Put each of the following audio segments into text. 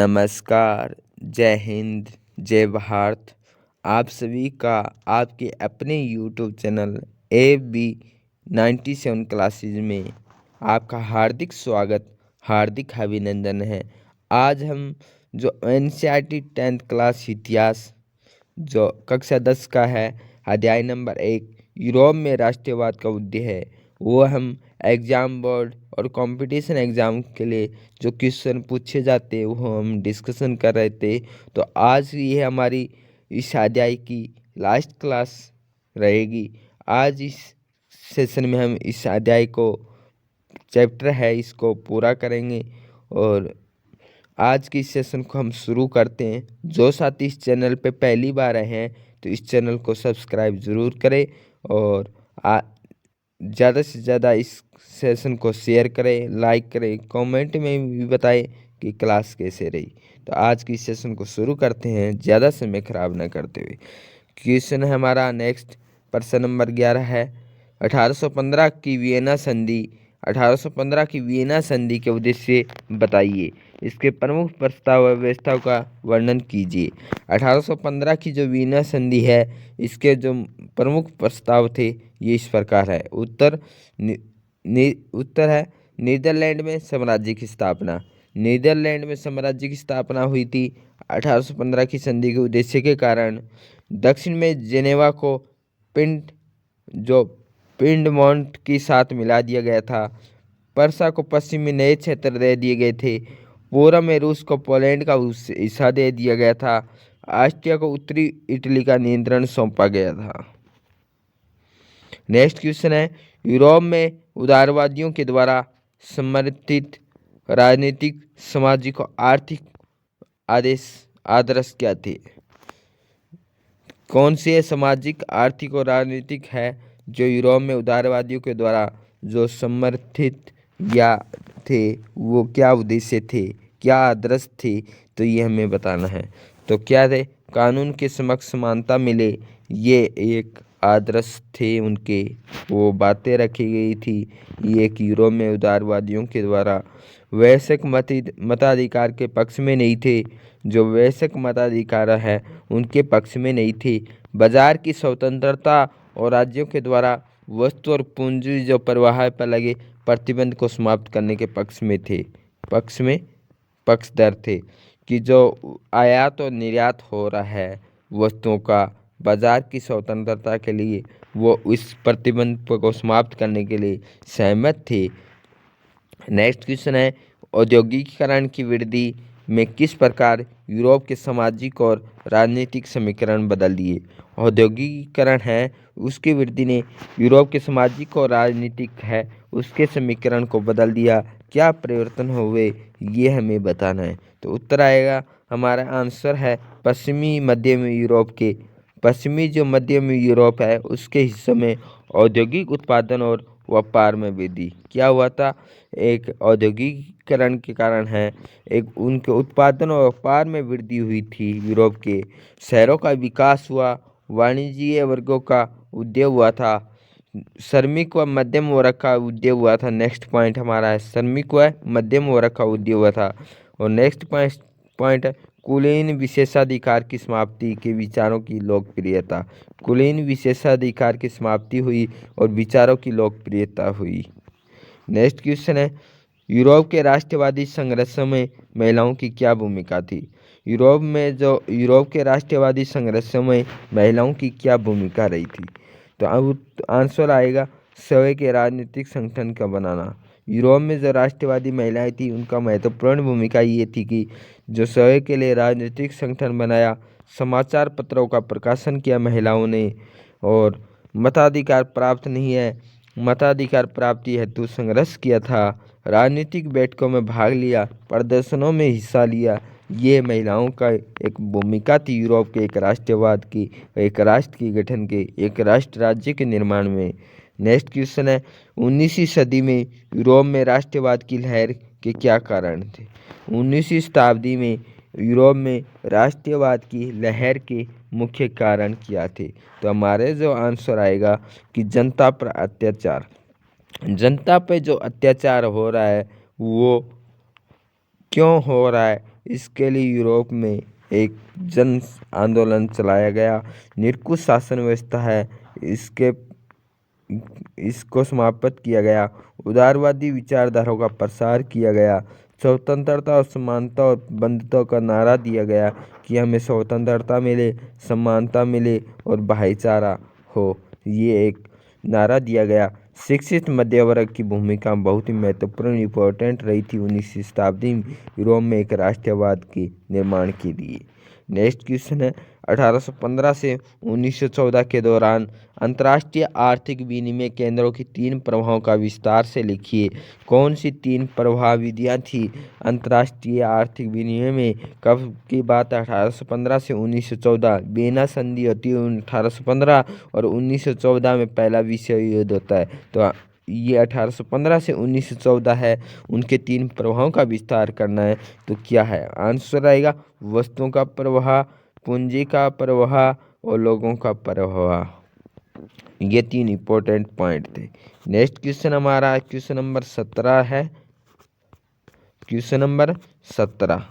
नमस्कार, जय हिंद, जय भारत। आप सभी का आपके अपने यूट्यूब चैनल AB97 क्लासेज में आपका हार्दिक स्वागत, हार्दिक अभिनंदन है। आज हम जो NCERT 10th क्लास इतिहास जो कक्षा 10 का है, अध्याय नंबर 1 यूरोप में राष्ट्रवाद का उदय है, वो हम एग्ज़ाम बोर्ड और कंपटीशन एग्ज़ाम के लिए जो क्वेश्चन पूछे जाते हैं वो हम डिस्कशन कर रहे थे। तो आज ये हमारी इस अध्याय की लास्ट क्लास रहेगी। आज इस सेशन में हम इस अध्याय को चैप्टर है इसको पूरा करेंगे और आज की इस सेशन को हम शुरू करते हैं। जो साथी इस चैनल पे पहली बार आए हैं तो इस चैनल को सब्सक्राइब ज़रूर करें और ज़्यादा से ज़्यादा इस सेशन को शेयर करें, लाइक करें, कमेंट में भी बताएं कि क्लास कैसे रही। तो आज की सेशन को शुरू करते हैं ज़्यादा समय खराब ना करते हुए। क्वेश्चन है हमारा नेक्स्ट, प्रश्न नंबर 11 है 1815 की वियना संधि। 1815 की वियना संधि के उद्देश्य बताइए। इसके प्रमुख प्रस्ताव व व्यवस्था का वर्णन कीजिए। 1815 की जो वियना संधि है इसके जो प्रमुख प्रस्ताव थे ये इस प्रकार है। उत्तर है नीदरलैंड में साम्राज्य की स्थापना। नीदरलैंड में साम्राज्य की स्थापना हुई थी 1815 की संधि के उद्देश्य के कारण। दक्षिण में जेनेवा को पिंडमोंट के साथ मिला दिया गया था। पर्सा को पश्चिम में नए क्षेत्र दे दिए गए थे। पूर्व में रूस को पोलैंड का हिस्सा दे दिया गया था। ऑस्ट्रिया को उत्तरी इटली का नियंत्रण सौंपा गया था। नेक्स्ट क्वेश्चन है यूरोप में उदारवादियों के द्वारा समर्थित राजनीतिक, सामाजिक और आर्थिक आदर्श क्या थे। कौन से सामाजिक, आर्थिक और राजनीतिक है जो यूरोप में उदारवादियों के द्वारा जो समर्थित या थे, वो क्या उद्देश्य थे, क्या आदर्श थे, तो ये हमें बताना है। तो क्या थे, कानून के समक्ष समानता मिले, ये एक आदर्श थे उनके, वो बातें रखी गई थी। ये एक यूरोप में उदारवादियों के द्वारा वैश्विक मताधिकार के पक्ष में नहीं थे, जो वैश्विक मताधिकार है उनके पक्ष में नहीं थे। बाजार की स्वतंत्रता और राज्यों के द्वारा वस्तु और पूंजी जो प्रवाह पर लगे प्रतिबंध को समाप्त करने के पक्ष में पक्षधर थे कि जो आयात और निर्यात हो रहा है वस्तुओं का बाजार की स्वतंत्रता के लिए, वो इस प्रतिबंध को समाप्त करने के लिए सहमत थे। नेक्स्ट क्वेश्चन है औद्योगिकीकरण की वृद्धि में किस प्रकार यूरोप के सामाजिक और राजनीतिक समीकरण बदल दिए। औद्योगिकीकरण है उसकी वृद्धि ने यूरोप के सामाजिक और राजनीतिक है उसके समीकरण को बदल दिया। क्या परिवर्तन हुए ये हमें बताना है। तो उत्तर आएगा, हमारा आंसर है पश्चिमी मध्य यूरोप है उसके हिस्सों में औद्योगिक उत्पादन और व्यापार में वृद्धि क्या हुआ था। एक औद्योगिकीकरण के कारण है, एक उनके उत्पादन और व्यापार में वृद्धि हुई थी। यूरोप के शहरों का विकास हुआ, वाणिज्यिक वर्गों का उदय हुआ था, श्रमिक व मध्यम वर्ग का उदय हुआ था। नेक्स्ट पॉइंट हमारा है श्रमिक व मध्यम वर्ग का उदय हुआ था। और नेक्स्ट पॉइंट है कुलीन विशेषाधिकार की समाप्ति के विचारों की लोकप्रियता। कुलीन विशेषाधिकार की समाप्ति हुई और विचारों की लोकप्रियता हुई। नेक्स्ट क्वेश्चन है यूरोप के राष्ट्रवादी संघर्षों में महिलाओं की क्या भूमिका थी। यूरोप के राष्ट्रवादी संघर्षों में महिलाओं की क्या भूमिका रही थी। तो अब आंसर आएगा स्वयं के राजनीतिक संगठन का बनाना। यूरोप में जो राष्ट्रवादी महिलाएं थी उनका महत्वपूर्ण भूमिका ये थी कि जो स्वयं के लिए राजनीतिक संगठन बनाया, समाचार पत्रों का प्रकाशन किया महिलाओं ने, और मताधिकार प्राप्त नहीं है, मताधिकार प्राप्ति हेतु संघर्ष किया था, राजनीतिक बैठकों में भाग लिया, प्रदर्शनों में हिस्सा लिया। ये महिलाओं का एक भूमिका थी यूरोप के एक राष्ट्रवाद की, एक राष्ट्र के गठन के, एक राष्ट्र राज्य के निर्माण में। नेक्स्ट क्वेश्चन है 19वीं सदी में यूरोप में राष्ट्रवाद की लहर के क्या कारण थे। 19वीं शताब्दी में यूरोप में राष्ट्रवाद की लहर के मुख्य कारण क्या थे। तो हमारे जो आंसर आएगा कि जनता पर अत्याचार। जनता पे जो अत्याचार हो रहा है वो क्यों हो रहा है, इसके लिए यूरोप में एक जन आंदोलन चलाया गया। निरंकुश शासन व्यवस्था है, इसको समाप्त किया गया। उदारवादी विचारधाराओं का प्रसार किया गया। स्वतंत्रता और समानता और बंधुत्व का नारा दिया गया कि हमें स्वतंत्रता मिले, समानता मिले और भाईचारा हो, ये एक नारा दिया गया। शिक्षित मध्य वर्ग की भूमिका बहुत ही महत्वपूर्ण इम्पोर्टेंट रही थी 19वीं शताब्दी में यूरोप में एक राष्ट्रवाद के निर्माण के लिए। नेक्स्ट क्वेश्चन है 1815 से 1914 के दौरान अंतर्राष्ट्रीय आर्थिक विनिमय केंद्रों की 3 प्रभावों का विस्तार से लिखिए। कौन सी 3 प्रवाह विधियाँ थी अंतर्राष्ट्रीय आर्थिक विनिमय में? कब की बात है? 1815 से 1914। वियना संधि होती है 1815 और 1914 में पहला विश्व युद्ध होता है। तो ये 1815 से 1914 है। उनके 3 प्रवाहों का विस्तार करना है तो क्या है आंसर आएगा? वस्तुओं का प्रवाह, पूंजी का प्रवाह और लोगों का प्रवाह। ये 3 इंपॉर्टेंट पॉइंट थे। नेक्स्ट क्वेश्चन हमारा क्वेश्चन नंबर 17 है। क्वेश्चन नंबर 17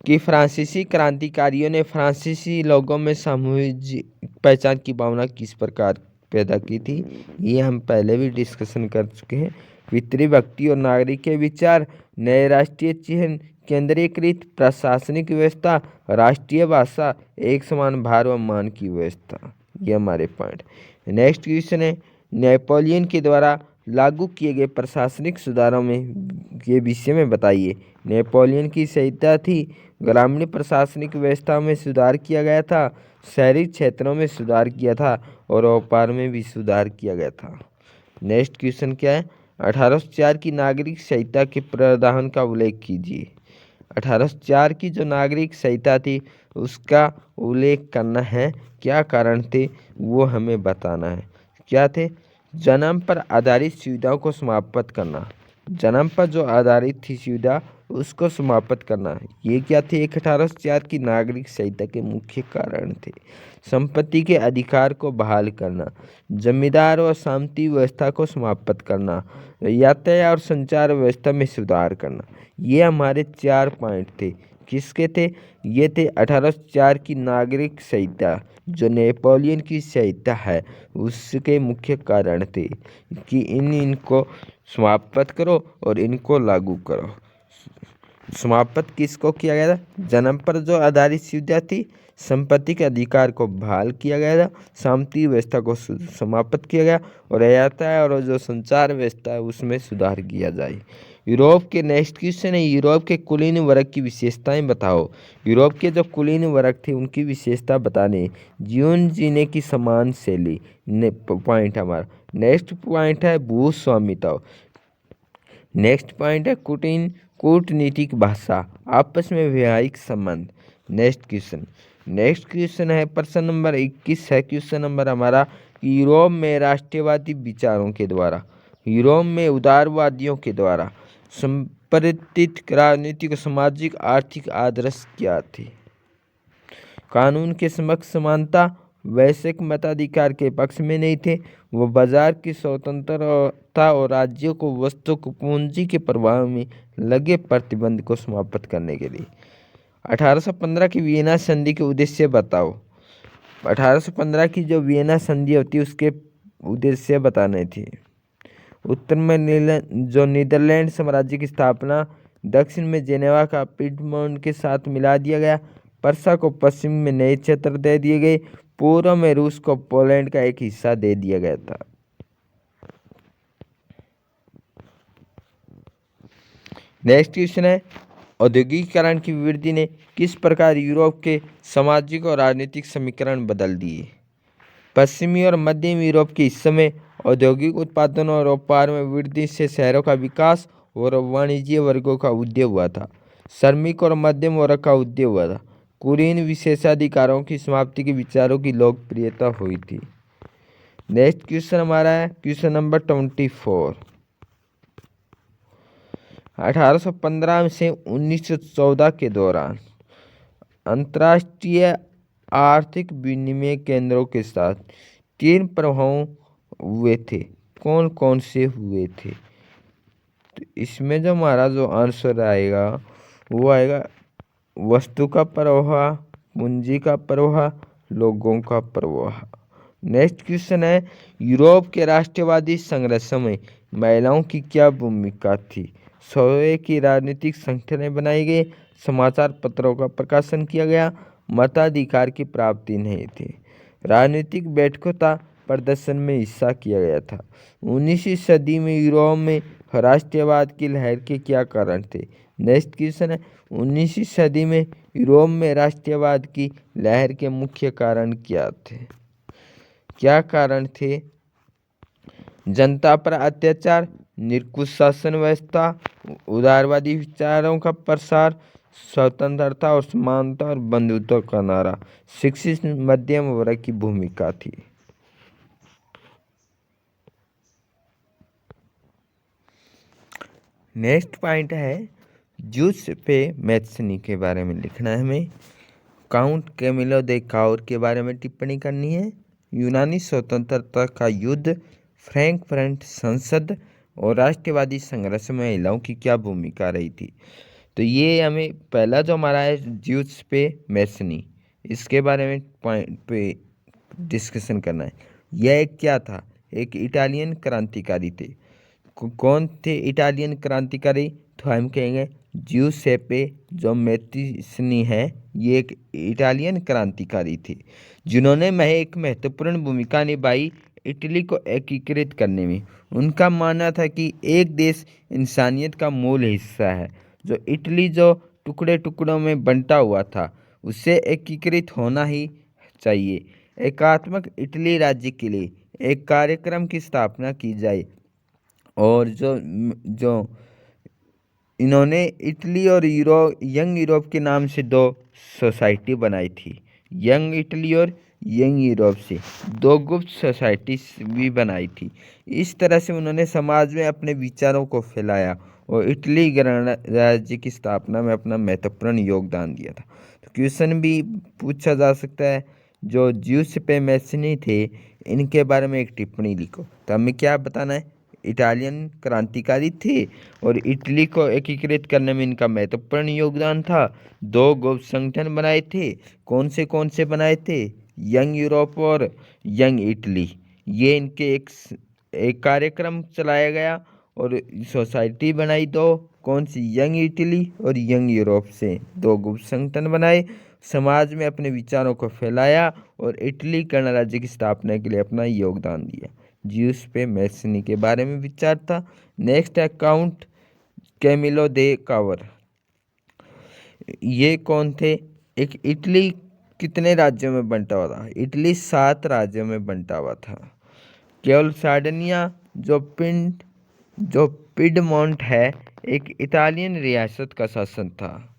कि फ्रांसीसी क्रांतिकारियों ने फ्रांसीसी लोगों में सामूहिक पहचान की भावना किस प्रकार पैदा की थी? ये हम पहले भी डिस्कशन कर चुके हैं। पितृभक्ति और नागरिक के विचार, नए राष्ट्रीय चिन्ह, केंद्रीकृत प्रशासनिक व्यवस्था, राष्ट्रीय भाषा, एक समान भार व मान की व्यवस्था। ये हमारे पॉइंट। नेक्स्ट क्वेश्चन है नेपोलियन के द्वारा लागू किए गए प्रशासनिक सुधारों में के विषय में बताइए। नेपोलियन की सहायता थी, ग्रामीण प्रशासनिक व्यवस्था में सुधार किया गया था, शहरी क्षेत्रों में सुधार किया था और व्यापार में भी सुधार किया गया था। नेक्स्ट क्वेश्चन क्या है 1804 की नागरिक संहिता के प्रावधान का उल्लेख कीजिए। 1804 की जो नागरिक संहिता थी उसका उल्लेख करना है, क्या कारण थे वो हमें बताना है। क्या थे? जन्म पर आधारित सुविधाओं को समाप्त करना, जन्म पर जो आधारित थी सुविधा उसको समाप्त करना, ये क्या थे 1804 की नागरिक संहिता के मुख्य कारण थे। संपत्ति के अधिकार को बहाल करना, जमींदार और शांति व्यवस्था को समाप्त करना, यातायात और संचार व्यवस्था में सुधार करना। ये हमारे 4 पॉइंट थे। किसके थे? ये थे 1804 की नागरिक संहिता, जो नेपोलियन की संहिता है उसके मुख्य कारण थे कि इनको समाप्त करो और इनको लागू करो। समाप्त किसको किया गया था? जन्म पर जो आधारित सुविधा थी, संपत्ति के अधिकार को बहाल किया गया था, शांति व्यवस्था को समाप्त किया गया और यातायात और जो संचार व्यवस्था है उसमें सुधार किया जाए। यूरोप के नेक्स्ट क्वेश्चन है यूरोप के कुलीन वर्ग की विशेषताएं बताओ। यूरोप के जो कुलीन वर्ग थे उनकी विशेषता बताने, जीवन जीने की समान शैली पॉइंट हमारा। नेक्स्ट पॉइंट है भूस्वामित्व। नेक्स्ट पॉइंट है कूटनीतिक भाषा, आपस में वैवाहिक संबंध। नेक्स्ट क्वेश्चन है प्रश्न नंबर 21 है क्वेश्चन नंबर हमारा यूरोप में राष्ट्रवादी विचारों के द्वारा, यूरोप में उदारवादियों के द्वारा संप्रतित राजनीतिक और सामाजिक आर्थिक आदर्श क्या थे? कानून के समक्ष समानता, वैश्विक मताधिकार के पक्ष में नहीं थे, वो बाजार की स्वतंत्रता और राज्यों को वस्तु को पूंजी के प्रभाव में लगे प्रतिबंध को समाप्त करने के लिए। 1815 की वियना संधि के उद्देश्य बताओ। 1815 की जो वियना संधि होती है उसके उद्देश्य बताने थे। उत्तर में नीदरलैंड साम्राज्य की स्थापना, दक्षिण में जेनेवा का पिडमोंट के साथ मिला दिया गया, पर्सा को पश्चिम में नए क्षेत्र दे दिए गए, पूर्व में रूस को पोलैंड का एक हिस्सा दे दिया गया था। नेक्स्ट क्वेश्चन है औद्योगिकीकरण की वृद्धि ने किस प्रकार यूरोप के सामाजिक और राजनीतिक समीकरण बदल दिए? पश्चिमी और मध्यम यूरोप के हिस्से में औद्योगिक उत्पादन और व्यापार में वृद्धि से शहरों का विकास और वाणिज्य वर्गों का उदय हुआ था। श्रमिक और मध्यम वर्ग का उदय हुआ था। कुलीन विशेषाधिकारों की समाप्ति के विचारों की लोकप्रियता हुई थी। नेक्स्ट क्वेश्चन हमारा है क्वेश्चन नंबर 24। 1815 से 1914 के दौरान अंतर्राष्ट्रीय आर्थिक विनिमय केंद्रों के साथ 3 प्रभाव हुए थे। कौन कौन से हुए थे? तो इसमें जो हमारा जो आंसर आएगा वो आएगा वस्तु का प्रवाह, पूंजी का प्रवाह, लोगों का प्रवाह। नेक्स्ट क्वेश्चन है, यूरोप के राष्ट्रवादी संघर्ष में महिलाओं की क्या भूमिका थी? स्वयं की राजनीतिक संगठनें बनाई गई, समाचार पत्रों का प्रकाशन किया गया, मताधिकार की प्राप्ति नहीं थी, राजनीतिक बैठकों तथा प्रदर्शन में हिस्सा किया गया था। 19वीं सदी में यूरोप में राष्ट्रवाद की लहर के क्या कारण थे? नेक्स्ट क्वेश्चन है, 19वीं सदी में यूरोप में राष्ट्रवाद की लहर के मुख्य कारण क्या थे? क्या कारण थे? जनता पर अत्याचार, निरंकुश शासन व्यवस्था, उदारवादी विचारों का प्रसार, स्वतंत्रता और समानता और बंधुत्व का नारा, शिक्षित मध्यम वर्ग की भूमिका थी। नेक्स्ट पॉइंट है, ज्यूसेप्पे मैत्सनी के बारे में लिखना है हमें। काउंट कैमिलो दे काउर के बारे में टिप्पणी करनी है। यूनानी स्वतंत्रता का युद्ध, फ्रैंकफर्ट संसद और राष्ट्रवादी संघर्ष में महिलाओं की क्या भूमिका रही थी? तो ये हमें पहला जो हमारा है ज्यूसेप्पे मैत्सनी, इसके बारे में पॉइंट पे डिस्कशन करना है। यह एक क्या था? एक इटालियन क्रांतिकारी थे। कौन थे इटालियन क्रांतिकारी? तो हम कहेंगे ज्यूसेप्पे जो मैत्सनी है, ये एक इटालियन क्रांतिकारी थे जिन्होंने एक महत्वपूर्ण भूमिका निभाई इटली को एकीकृत करने में। उनका मानना था कि एक देश इंसानियत का मूल हिस्सा है। जो इटली जो टुकड़े टुकड़ों में बंटा हुआ था, उससे एकीकृत होना ही चाहिए। एकात्मक इटली राज्य के लिए एक कार्यक्रम की स्थापना की जाए और जो जो इन्होंने इटली और यंग यूरोप के नाम से दो सोसाइटी बनाई थी। यंग इटली और यंग यूरोप से दो गुप्त सोसाइटी भी बनाई थी। इस तरह से उन्होंने समाज में अपने विचारों को फैलाया और इटली गणराज्य की स्थापना में अपना महत्वपूर्ण योगदान दिया था। तो क्वेश्चन भी पूछा जा सकता है, जो ज्यूसेप्पे मैत्सनी थे, इनके बारे में एक टिप्पणी लिखो। तो हमें क्या बताना है? इटालियन क्रांतिकारी थे और इटली को एकीकृत करने में इनका महत्वपूर्ण योगदान था। दो गुप्त संगठन बनाए थे। कौन से बनाए थे? यंग यूरोप और यंग इटली। ये इनके एक कार्यक्रम चलाया गया और सोसाइटी बनाई दो। कौन सी? यंग इटली और यंग यूरोप से दो गुप्त संगठन बनाए, समाज में अपने विचारों को फैलाया और इटली गणराज्य की स्थापना के लिए अपना योगदान दिया। ज्यूसेप्पे मैत्सनी के बारे में विचार था। नेक्स्ट है काउंट कैमिलो दे कावर। ये कौन थे? एक इटली कितने राज्यों में बंटा हुआ था? इटली 7 राज्यों में बंटा हुआ था। केवल सार्डिनिया जो पिडमोंट है, एक इटालियन रियासत का शासन था।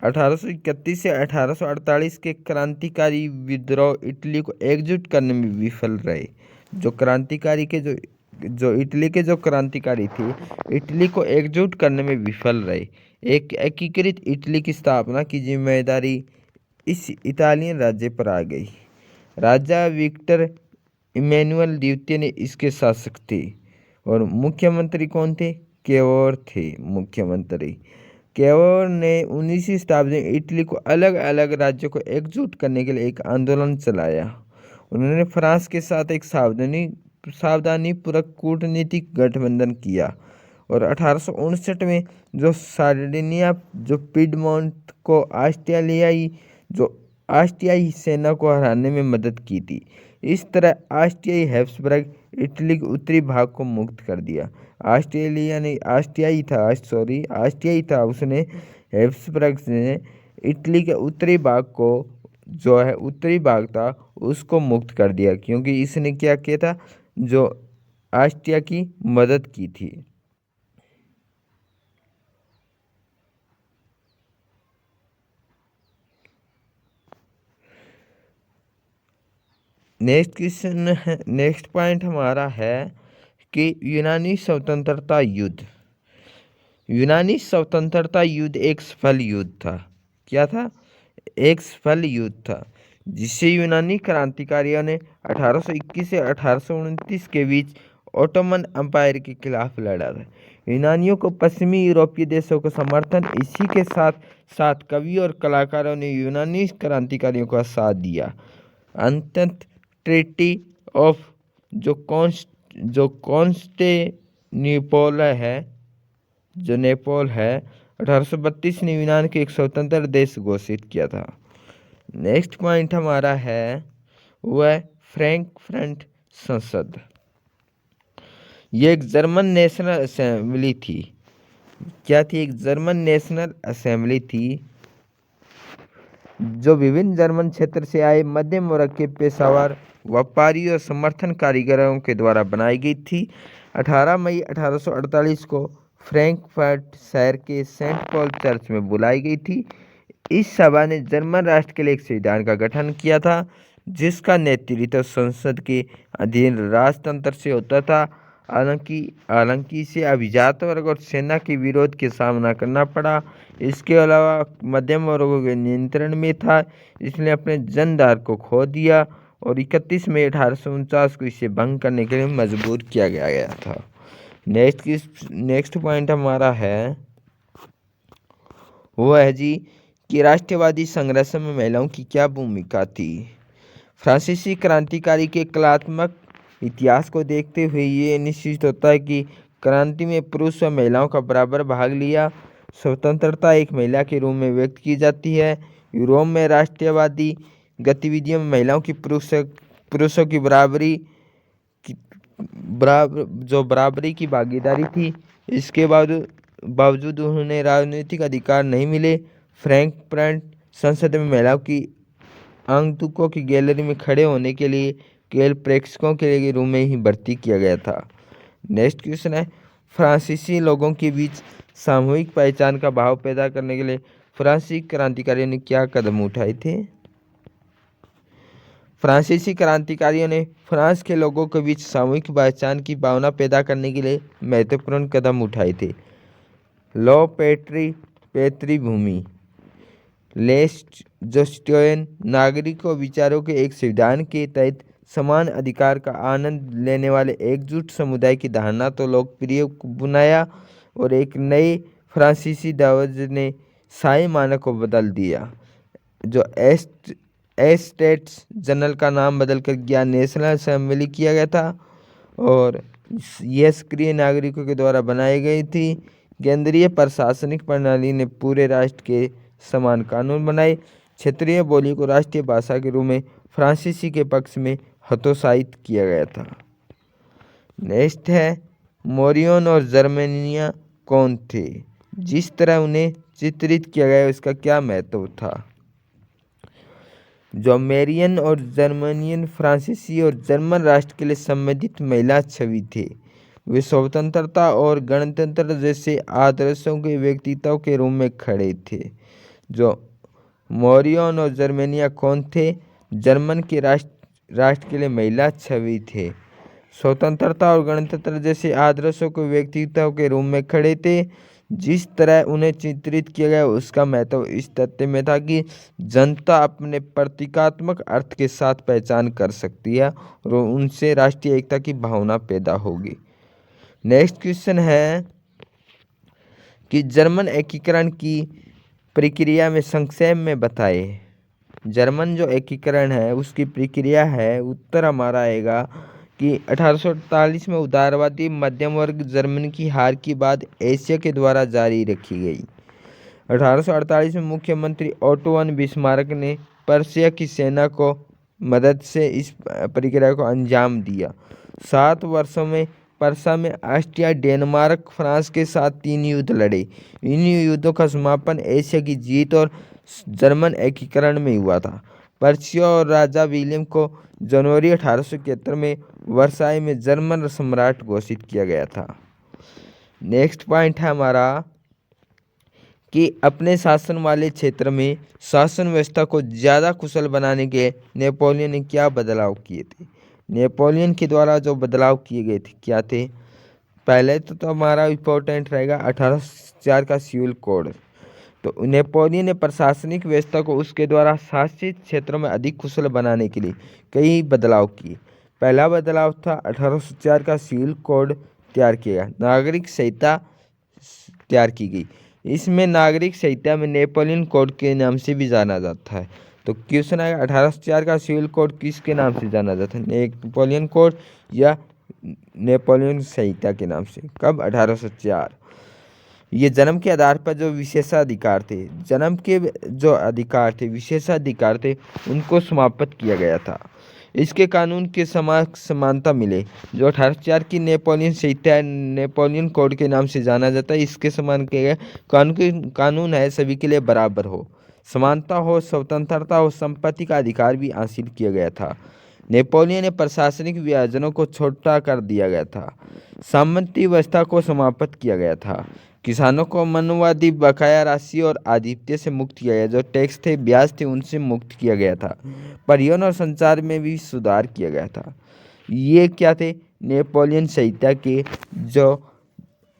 1831 से 1848 के क्रांतिकारी विद्रोह इटली को एकजुट करने में विफल रहे। जो इटली के जो क्रांतिकारी थे, इटली को एकजुट करने में विफल रहे। एक एकीकृत इटली की स्थापना की जिम्मेदारी इस इटालियन राज्य पर आ गई। राजा विक्टर इमैनुअल द्वितीय ने इसके शासक थे और मुख्यमंत्री कौन थे? कैवर थे मुख्यमंत्री। कैवर ने 19वीं शताब्दी में इटली को अलग अलग राज्यों को एकजुट करने के लिए एक आंदोलन चलाया। उन्होंने फ्रांस के साथ एक सावधानीपूर्वक कूटनीतिक गठबंधन किया और 1859 में जो सार्डिनिया जो पिडमोंट को ऑस्ट्रियाई सेना को हराने में मदद की थी। इस तरह ऑस्ट्रियाई हैब्सबर्ग इटली के उत्तरी भाग को मुक्त कर दिया। ऑस्ट्रियाई था उसने हैब्सबर्ग ने इटली के उत्तरी भाग को, जो है उत्तरी भाग था, उसको मुक्त कर दिया, क्योंकि इसने क्या किया था? जो ऑस्ट्रिया की मदद की थी। नेक्स्ट पॉइंट हमारा है कि यूनानी स्वतंत्रता युद्ध एक सफल युद्ध था। क्या था? एक सफल युद्ध था जिससे यूनानी क्रांतिकारियों ने 1821 से 1829 के बीच ओटोमन अम्पायर के खिलाफ लड़ा था। यूनानियों को पश्चिमी यूरोपीय देशों का समर्थन, इसी के साथ साथ कवि और कलाकारों ने यूनानी क्रांतिकारियों का साथ दिया। अंततः ट्रीटी ऑफ जो कॉन्स्टेंटिनोपल है जो नेपोल है 1832 ने यूनान को एक स्वतंत्र देश घोषित किया था। नेक्स्ट पॉइंट हमारा है वह फ्रैंकफर्ट संसद। ये एक जर्मन नेशनल असेंबली थी। क्या थी? एक जर्मन नेशनल असेंबली थी जो विभिन्न जर्मन क्षेत्र से आए मध्यम वर्ग के पेशेवर, व्यापारी और समर्थन कारीगरों के द्वारा बनाई गई थी। 18 मई 1848 को फ्रैंकफर्ट शहर के सेंट पॉल चर्च में बुलाई गई थी। इस सभा ने जर्मन राष्ट्र के लिए एक संविधान का गठन किया था, जिसका नेतृत्व संसद के अधीन राजतंत्र से होता था। हालांकि इसे अभिजात वर्ग और सेना के विरोध के सामना करना पड़ा। इसके अलावा मध्यम वर्गों के नियंत्रण में था, इसने अपने जनदार को खो दिया और 31 मई 1849 को इसे भंग करने के लिए मजबूर किया गया था। नेक्स्ट पॉइंट हमारा है वो है जी कि राष्ट्रवादी संघर्ष में महिलाओं की क्या भूमिका थी। फ्रांसीसी क्रांतिकारी के कलात्मक इतिहास को देखते हुए ये निश्चित होता है कि क्रांति में पुरुष और महिलाओं का बराबर भाग लिया। स्वतंत्रता एक महिला के रूप में व्यक्त की जाती है। यूरोप में राष्ट्रवादी गतिविधियों में महिलाओं की पुरुषों की बराबरी की भागीदारी थी। इसके बावजूद उन्हें राजनीतिक अधिकार नहीं मिले। फ्रैंकफर्ट संसद में महिलाओं की आगंतुकों की गैलरी में खड़े होने के लिए केवल प्रेक्षकों के रूप में ही भर्ती किया गया था। नेक्स्ट क्वेश्चन है, फ्रांसीसी लोगों के बीच सामूहिक पहचान का भाव पैदा करने के लिए फ्रांसीसी क्रांतिकारियों ने क्या कदम उठाए थे। फ्रांसीसी क्रांतिकारियों ने फ्रांस के लोगों के बीच सामूहिक पहचान की भावना पैदा करने के लिए महत्वपूर्ण कदम उठाए थे। लॉ पैतृ भूमि लेस जोस्टोयन नागरिकों विचारों के एक संविधान के तहत समान अधिकार का आनंद लेने वाले एकजुट समुदाय की धारणा तो लोकप्रिय बनाया और एक नए फ्रांसीसी दर्ज ने शाही मानक को बदल दिया। जो एस्टेट्स जनरल का नाम बदलकर गया नेशनल असेंबली किया गया था और यह सक्रिय नागरिकों के द्वारा बनाई गई थी। केंद्रीय प्रशासनिक प्रणाली ने पूरे राष्ट्र के समान कानून बनाए। क्षेत्रीय बोली को राष्ट्रीय भाषा के रूप में फ्रांसीसी के पक्ष में हतोत्साहित किया गया था। नेक्स्ट है, मोरियन और जर्मनिया कौन थे? जिस तरह उन्हें चित्रित किया गया उसका क्या महत्व था। जो मोरियन और जर्मनियन फ्रांसीसी और जर्मन राष्ट्र के लिए संबंधित महिला छवि थे। वे स्वतंत्रता और गणतंत्र जैसे आदर्शों के व्यक्तित्व के रूप में खड़े थे। जो मोरियन और जर्मनिया कौन थे? जर्मन के राष्ट्र के लिए महिला छवि थे, स्वतंत्रता और गणतंत्र जैसे आदर्शों के व्यक्तित्व के रूप में खड़े थे। जिस तरह उन्हें चित्रित किया गया उसका महत्व इस तथ्य में था कि जनता अपने प्रतीकात्मक अर्थ के साथ पहचान कर सकती है और उनसे राष्ट्रीय एकता की भावना पैदा होगी। नेक्स्ट क्वेश्चन है कि जर्मन एकीकरण की प्रक्रिया में संक्षेप में बताए। जर्मन जो एकीकरण है उसकी प्रक्रिया है, उत्तर हमारा आएगा कि 1848 में उदारवादी मध्यम वर्ग जर्मनी की हार के बाद एशिया के द्वारा जारी रखी गई। 1848 में मुख्यमंत्री ओटो वन बिस्मार्क ने पर्शिया की सेना को मदद से इस प्रक्रिया को अंजाम दिया। 7 वर्षों में पर्शिया में ऑस्ट्रिया, डेनमार्क, फ्रांस के साथ 3 युद्ध लड़े। इन युद्धों का समापन एशिया की जीत और जर्मन एकीकरण में हुआ था। पर्शिया और राजा विलियम को जनवरी 1871 में वर्साई में जर्मन सम्राट घोषित किया गया था। नेक्स्ट पॉइंट है हमारा कि अपने शासन वाले क्षेत्र में शासन व्यवस्था को ज़्यादा कुशल बनाने के नेपोलियन ने क्या बदलाव किए थे। नेपोलियन के द्वारा जो बदलाव किए गए थे क्या थे? पहले तो हमारा इम्पोर्टेंट रहेगा 1804 का सिविल कोड। तो नेपोलियन ने प्रशासनिक व्यवस्था को उसके द्वारा शासित क्षेत्रों में अधिक कुशल बनाने के लिए कई बदलाव किए। पहला बदलाव था 1804 का सिविल कोड तैयार किया। नागरिक संहिता तैयार की गई। इसमें नागरिक संहिता में नेपोलियन कोड के नाम से भी जाना जाता है। तो क्वेश्चन आएगा 1804 का सिविल कोड किसके नाम से जाना जाता है, नेपोलियन कोड या नेपोलियन संहिता के नाम से। कब, 1804। ये जन्म के आधार पर जो विशेषाधिकार थे, जन्म के जो अधिकार थे, विशेषाधिकार थे, उनको समाप्त किया गया था। इसके कानून के समानता मिले। जो 1804 की नेपोलियन संहिता है, नेपोलियन कोड के नाम से जाना जाता है, इसके समान किया गया कानून है सभी के लिए बराबर हो, समानता हो, स्वतंत्रता हो, संपत्ति का अधिकार भी हासिल किया गया था। नेपोलियन ने प्रशासनिक विभाजनों को छोटा कर दिया गया था। सामंती व्यवस्था को समाप्त किया गया था। किसानों को मनवादी बकाया राशि और आधिपत्य से मुक्त किया गया। जो टैक्स थे, ब्याज थे, उनसे मुक्त किया गया था। परिवहन और संचार में भी सुधार किया गया था। ये क्या थे, नेपोलियन संहिता के जो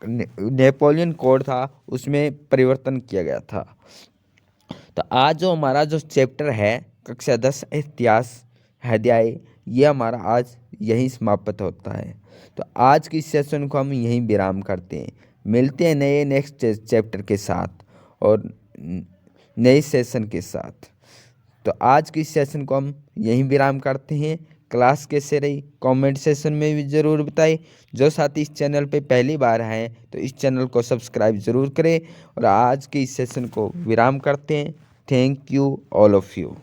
नेपोलियन कोड था उसमें परिवर्तन किया गया था। तो आज जो हमारा जो चैप्टर है कक्षा 10 इतिहास अध्याय, ये हमारा आज यहीं समाप्त होता है। तो आज की सेशन को हम यहीं विराम करते हैं। मिलते हैं नए नेक्स्ट चैप्टर के साथ और नए सेशन के साथ। तो आज की सेशन को हम यहीं विराम करते हैं। क्लास कैसे रही कमेंट सेशन में भी ज़रूर बताएं। जो साथी इस चैनल पे पहली बार हैं तो इस चैनल को सब्सक्राइब ज़रूर करें। और आज के इस सेशन को विराम करते हैं। Thank you all of you.